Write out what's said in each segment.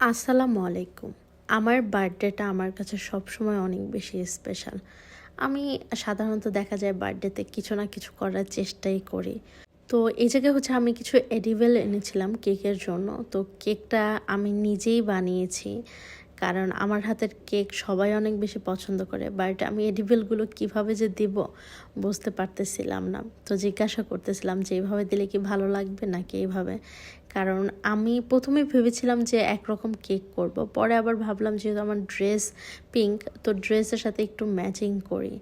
আসসালামু আলাইকুম। আমার বার্থডেটা আমার কাছে সবসময় অনেক বেশি স্পেশাল। আমি সাধারণত দেখা যায় বার্থডেতে কিছু না কিছু করার চেষ্টাই করি। তো এই জায়গায় আমি কিছু এডিবল এনেছিলাম কেকের জন্য। তো কেকটা আমি নিজেই বানিয়েছি। কারণ আমার হাতের কেক সবাই অনেক বেশি পছন্দ করে। বাট আমি এডিবলগুলো কিভাবে যে দিব বুঝতে পারতেছিলাম না। তো জিজ্ঞাসা করতেছিলাম যে এভাবে দিলে কি ভালো লাগবে নাকি এইভাবে? কারণ আমি ১ম এ ভেবেছিলাম যে একরকম কেক করব। পরে আবার ভাবলাম যেহেতু আমার ড্রেস পিঙ্ক, তো ড্রেসের সাথে একটু ম্যাচিং করি।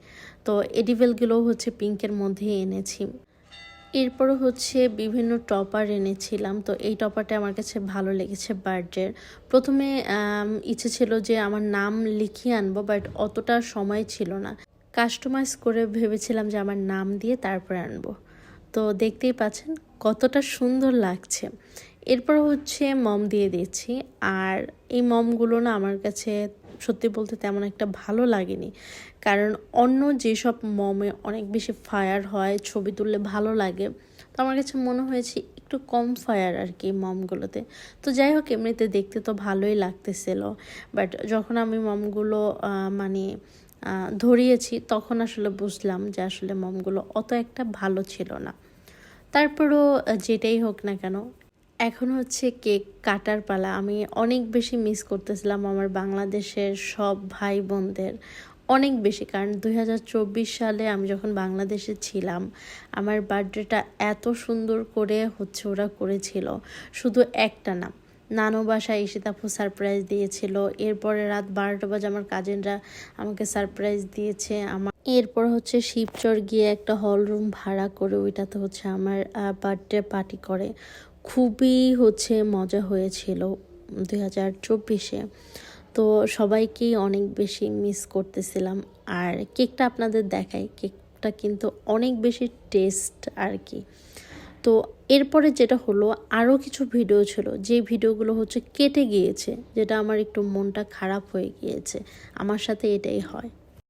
তো এডিবলগুলোও পিঙ্কের মধ্যেই এনেছি। এরপরও বিভিন্ন টপার এনেছিলাম। তো এই টপারটা আমার কাছে ভালো লেগেছে বার্থডের। ১ম এ ইচ্ছে ছিল যে আমার নাম লিখিয়ে আনবো, বাট অতটা সময় ছিল না। কাস্টমাইজ করে ভেবেছিলাম যে আমার নাম দিয়ে তারপরে আনবো। তো দেখতেই পাচ্ছেন কতটা সুন্দর লাগছে। এরপর মম দিয়ে দিচ্ছি। আর এই মমগুলো না আমার কাছে সত্যি বলতে তেমন একটা ভালো লাগেনি। কারণ অন্য যেসব মমে অনেক বেশি ফায়ার হয়, ছবি তুললে ভালো লাগে। তো আমার কাছে মনে হয়েছে একটু কম ফায়ার আর কি মমগুলোতে। তো যাই হোক, এমনিতে দেখতে তো ভালোই লাগতেছিল। বাট যখন আমি মমগুলো মানে ধরিয়েছি তখন আসলে বুঝলাম যে আসলে মমগুলো অত একটা ভালো ছিল না। তারপরও যেটাই হোক না কেন, এখন কেক কাটার পালা। আমি অনেক বেশি মিস করতেছিলাম আমার বাংলাদেশের সব ভাই বোনদের, অনেক বেশি। কারণ 2024 সালে আমি যখন বাংলাদেশে ছিলাম, আমার বার্থডেটা এত সুন্দর করে ওরা করেছিল। শুধু একটা না, নানু বাসায় ঈশিত আপু সারপ্রাইজ দিয়েছিল। এরপরে রাত 12টা বাজে আমার কাজিনরা আমাকে সারপ্রাইজ দিয়েছে। এরপর শিবচর গিয়ে একটা হল রুম ভাড়া করে ওইটাতে আমার বার্থডে পার্টি করে। খুবই মজা হয়েছিল 2024-এ। তো সবাইকেই অনেক বেশি মিস করতেছিলাম। আর কেকটা আপনাদের দেখাই, কেকটা কিন্তু অনেক বেশি টেস্ট আর কি। তো এরপরে যেটা হলো, আরও কিছু ভিডিও ছিল যে ভিডিওগুলো কেটে গিয়েছে, যেটা আমার একটু মনটা খারাপ হয়ে গিয়েছে। আমার সাথে এটাই হয়।